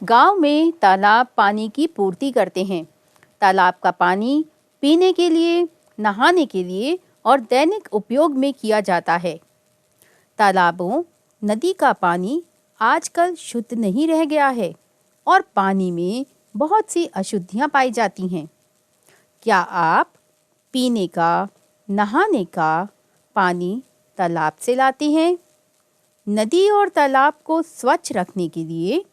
गांव में तालाब पानी की पूर्ति करते हैं। तालाब का पानी पीने के लिए, नहाने के लिए और दैनिक उपयोग में किया जाता है। तालाबों, नदी का पानी आजकल शुद्ध नहीं रह गया है और पानी में बहुत सी अशुद्धियां पाई जाती हैं। क्या आप पीने का, नहाने का पानी तालाब से लाते हैं? नदी और तालाब को स्वच्छ रखने के लिए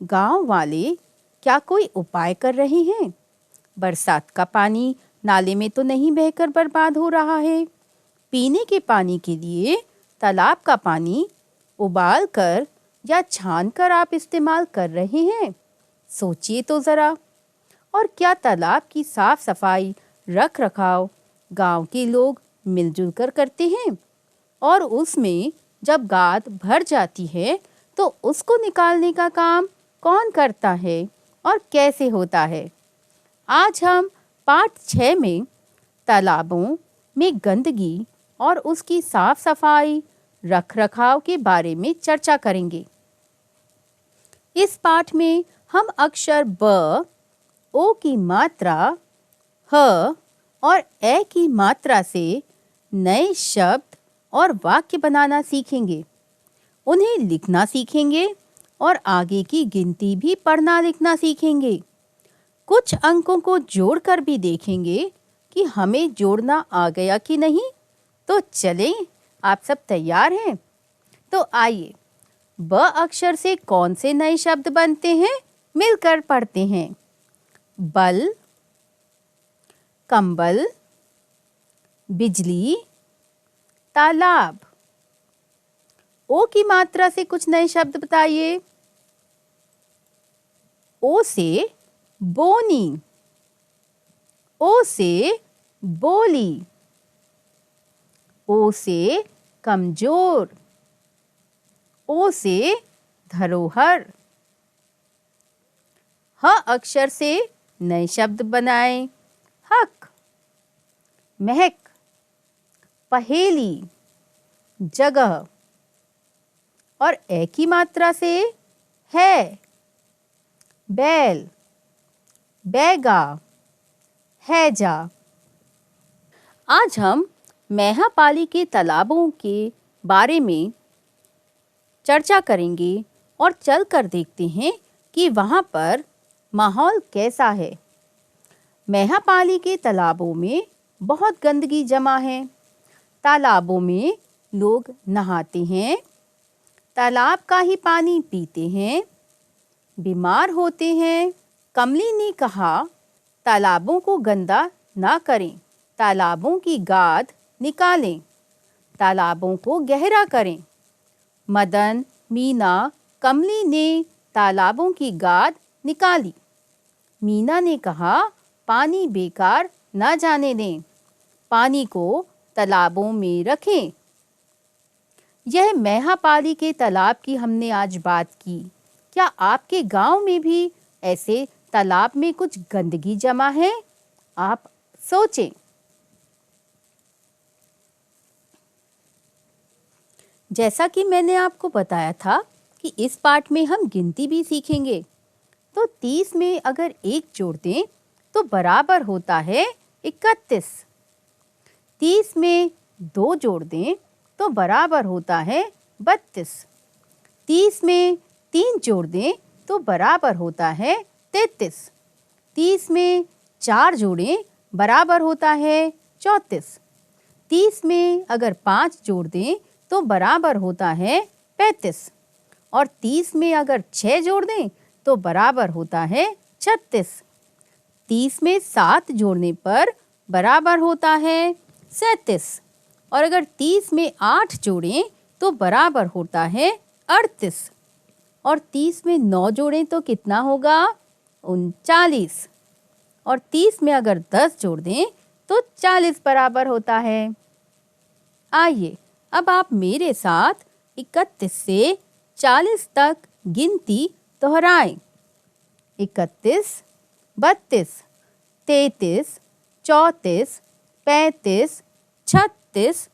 गांव वाले क्या कोई उपाय कर रहे हैं? बरसात का पानी नाले में तो नहीं बहकर बर्बाद हो रहा है। पीने के पानी के लिए तालाब का पानी उबाल कर या छान कर आप इस्तेमाल कर रहे हैं? सोचिए तो ज़रा। और क्या तालाब की साफ सफाई, रख रखाव गांव के लोग मिलजुल कर करते हैं? और उसमें जब गाद भर जाती है तो उसको निकालने का काम कौन करता है और कैसे होता है? आज हम पाठ 6 में तालाबों में गंदगी और उसकी साफ सफाई, रख रखाव के बारे में चर्चा करेंगे। इस पाठ में हम अक्षर ब, ओ की मात्रा, ह और ए की मात्रा से नए शब्द और वाक्य बनाना सीखेंगे। उन्हें लिखना सीखेंगे और आगे की गिनती भी पढ़ना लिखना सीखेंगे। कुछ अंकों को जोड़कर भी देखेंगे कि हमें जोड़ना आ गया कि नहीं। तो चलें, आप सब तैयार हैं? तो आइए, ब अक्षर से कौन से नए शब्द बनते हैं मिलकर पढ़ते हैं। बल, कंबल, बिजली, तालाब। ओ की मात्रा से कुछ नए शब्द बताइए। ओ से बोनी, ओ से बोली, ओ से कमजोर, ओ से धरोहर। ह अक्षर से नए शब्द बनाएं। हक, महक, पहेली, जगह। और ए की मात्रा से है, बैल, बैगा, हैजा। आज हम मैहापाली के तालाबों के बारे में चर्चा करेंगे और चलकर देखते हैं कि वहाँ पर माहौल कैसा है। मैहापाली के तालाबों में बहुत गंदगी जमा है। तालाबों में लोग नहाते हैं, तालाब का ही पानी पीते हैं, बीमार होते हैं। कमली ने कहा, तालाबों को गंदा ना करें, तालाबों की गाद निकालें, तालाबों को गहरा करें। मदन, मीना, कमली ने तालाबों की गाद निकाली। मीना ने कहा, पानी बेकार ना जाने दें, पानी को तालाबों में रखें। यह मैहापाली के तालाब की हमने आज बात की। क्या आपके गांव में भी ऐसे तालाब में कुछ गंदगी जमा है? आप सोचें। जैसा कि मैंने आपको बताया था कि इस पाठ में हम गिनती भी सीखेंगे। तो 30 में अगर 1 जोड़ दें तो बराबर होता है 31। 30 में 2 जोड़ दें तो बराबर होता है 32। 30 में 3 जोड़ दें तो बराबर होता है 33। 30 में 4 जोड़ें बराबर होता है 34। 30 में अगर 5 जोड़ दें तो बराबर होता है 35। और 30 में अगर 6 जोड़ दें तो बराबर होता है 36। 30 में 7 जोड़ने पर बराबर होता है 37। और अगर 30 में 8 जोड़ें तो बराबर होता है 38। और 30 में 9 जोड़ें तो कितना होगा? 39। और 30 में अगर 10 जोड़ दें तो 40 बराबर होता है। आइए, अब आप मेरे साथ 31 से 40 तक गिनती दोहराएं। 31, 32, 33, 34, 35, 36,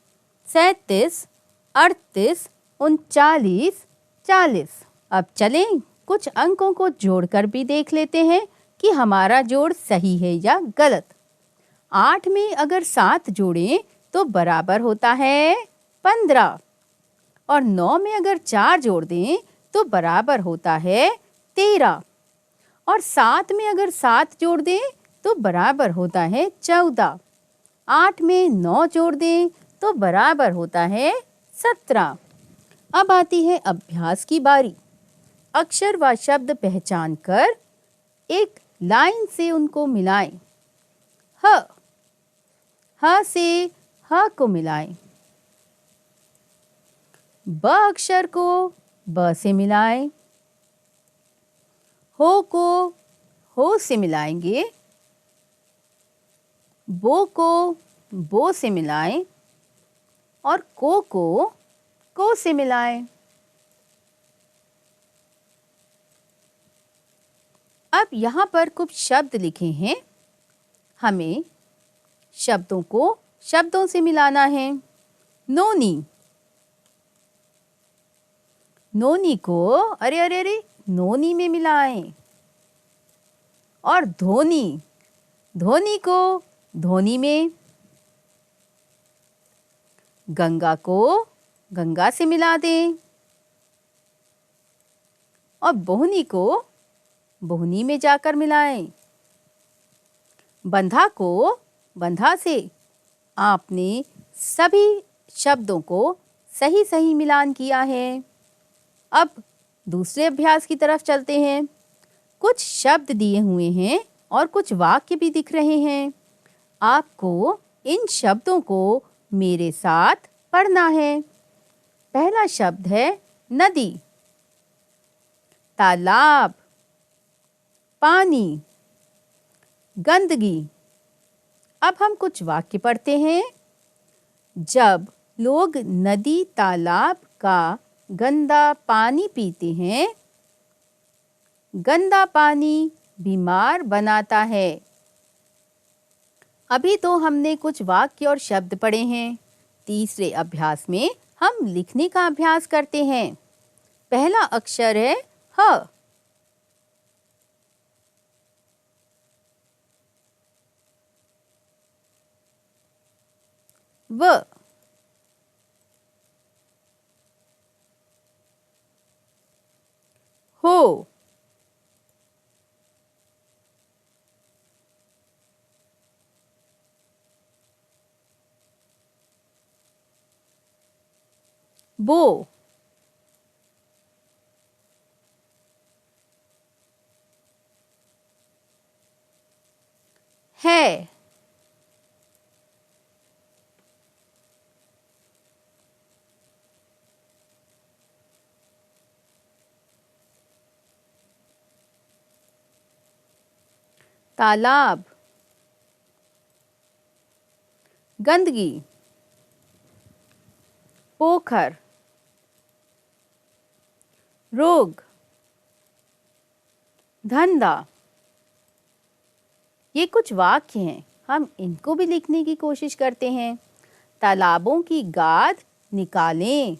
37, 38, 39, 40। अब चलें, कुछ अंकों को जोड़कर भी देख लेते हैं कि हमारा जोड़ सही है या गलत। 8 में अगर 7 जोड़ें तो बराबर होता है 15 और 9 में अगर 4 जोड़ दें तो बराबर होता है 13 और 7 में अगर 7 जोड़ दें तो बराबर होता है 14। 8 में 9 जोड़ दें तो बराबर होता है 17। अब आती है अभ्यास की बारी। अक्षर व शब्द पहचान कर एक लाइन से उनको मिलाएं। ह से ह को मिलाएं। ब अक्षर को ब से मिलाएं। हो को हो से मिलाएंगे। बो को बो से मिलाएं और को को से मिलाएं। अब यहाँ पर कुछ शब्द लिखे हैं, हमें शब्दों को शब्दों से मिलाना है। नोनी, नोनी को अरे अरे अरे नोनी में मिलाएं। और धोनी, धोनी को धोनी में। गंगा को गंगा से मिला दें और बोहनी को बोहनी में जाकर मिलाएं। बंधा को बंधा से। आपने सभी शब्दों को सही सही मिलान किया है। अब दूसरे अभ्यास की तरफ चलते हैं। कुछ शब्द दिए हुए हैं और कुछ वाक्य भी दिख रहे हैं। आपको इन शब्दों को मेरे साथ पढ़ना है। पहला शब्द है नदी, तालाब, पानी, गंदगी। अब हम कुछ वाक्य पढ़ते हैं। जब लोग नदी तालाब का गंदा पानी पीते हैं, गंदा पानी बीमार बनाता है। अभी तो हमने कुछ वाक्य और शब्द पढ़े हैं। तीसरे अभ्यास में हम लिखने का अभ्यास करते हैं। पहला अक्षर है ह। व, हो, बो, है, तालाब, गंदगी, पोखर, रोग, धंधा। ये कुछ वाक्य हैं, हम इनको भी लिखने की कोशिश करते हैं। तालाबों की गाद निकालें।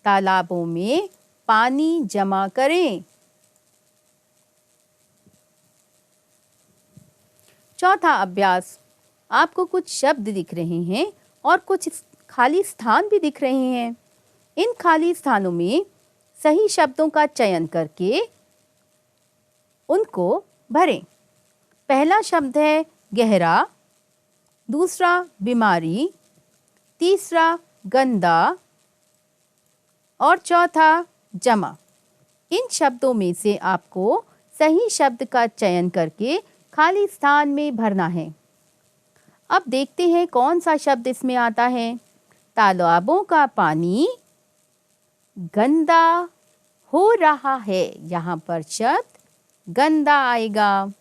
तालाबों में पानी जमा करें। चौथा अभ्यास, आपको कुछ शब्द दिख रहे हैं और कुछ खाली स्थान भी दिख रहे हैं। इन खाली स्थानों में सही शब्दों का चयन करके उनको भरें। पहला शब्द है गहरा, दूसरा बीमारी, तीसरा गंदा और चौथा जमा। इन शब्दों में से आपको सही शब्द का चयन करके खाली स्थान में भरना है। अब देखते हैं कौन सा शब्द इसमें आता है। तालाबों का पानी गंदा हो रहा है, यहाँ पर शब्द गंदा आएगा।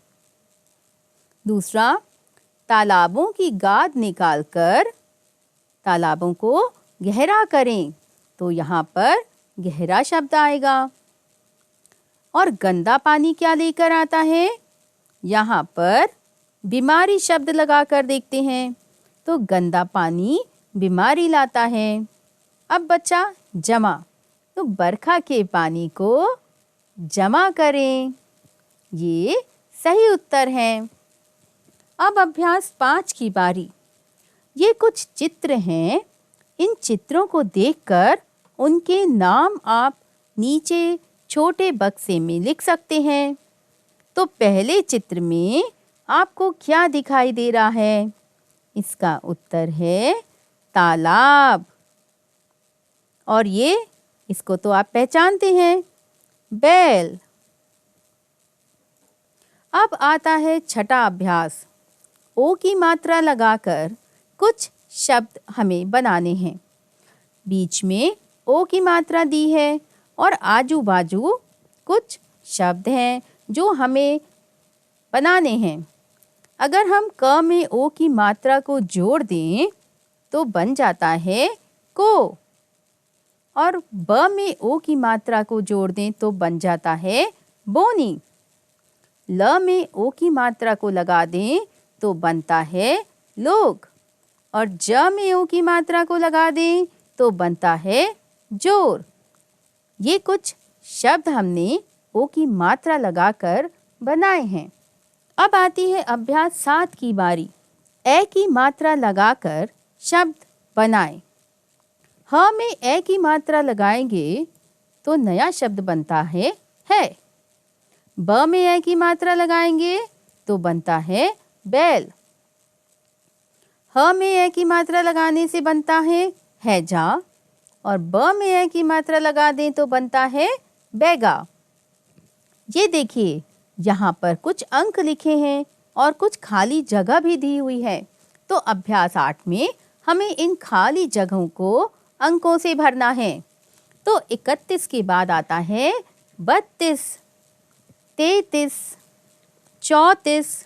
दूसरा, तालाबों की गाद निकालकर तालाबों को गहरा करें, तो यहाँ पर गहरा शब्द आएगा। और गंदा पानी क्या लेकर आता है, यहाँ पर बीमारी शब्द लगाकर देखते हैं, तो गंदा पानी बीमारी लाता है। अब बच्चा जमा। तो बरखा के पानी को जमा करें। ये सही उत्तर है। अब अभ्यास 5 की बारी। ये कुछ चित्र हैं। इन चित्रों को देखकर उनके नाम आप नीचे छोटे बक्से में लिख सकते हैं। तो पहले चित्र में आपको क्या दिखाई दे रहा है? इसका उत्तर है तालाब। और ये इसको तो आप पहचानते हैं, बैल। अब आता है छठा अभ्यास। ओ की मात्रा लगाकर कुछ शब्द हमें बनाने हैं। बीच में ओ की मात्रा दी है और आजू बाजू कुछ शब्द हैं जो हमें बनाने हैं। अगर हम क में ओ की मात्रा को जोड़ दें तो बन जाता है को, और ब में ओ की मात्रा को जोड़ दें तो बन जाता है बोनी। ल में ओ की मात्रा को लगा दें तो बनता है लोग, और ज में ओ की मात्रा को लगा दें तो बनता है जोर। ये कुछ शब्द हमने ओ की मात्रा लगाकर बनाए हैं। अब आती है अभ्यास 7 की बारी। ए की मात्रा लगाकर शब्द बनाएं। ह में ए की मात्रा लगाएंगे तो नया शब्द बनता है। ब में ए की मात्रा लगाएंगे तो बनता है बैल। ह में ए की मात्रा लगाने से बनता है हैजा, और ब में ए की मात्रा लगा दें तो बनता है बैगा। ये देखिए, यहाँ पर कुछ अंक लिखे हैं और कुछ खाली जगह भी दी हुई है। तो अभ्यास 8 में हमें इन खाली जगहों को अंकों से भरना है। तो 31 के बाद आता है 32, 33, 34,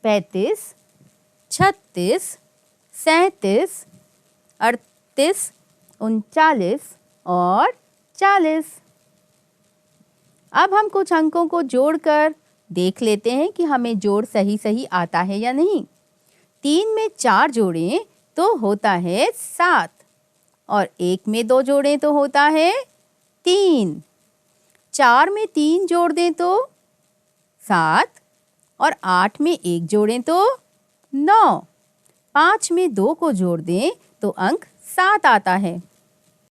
35, 36, 37, 38, 39 और 40। अब हम कुछ अंकों को जोड़कर देख लेते हैं कि हमें जोड़ सही सही आता है या नहीं। 3 में 4 जोड़ें तो होता है 7, और 1 में 2 जोड़ें तो होता है 3। 4 में 3 जोड़ दें तो 7, और 8 में 1 जोड़ें तो 9। 5 में 2 को जोड़ दें तो अंक 7 आता है।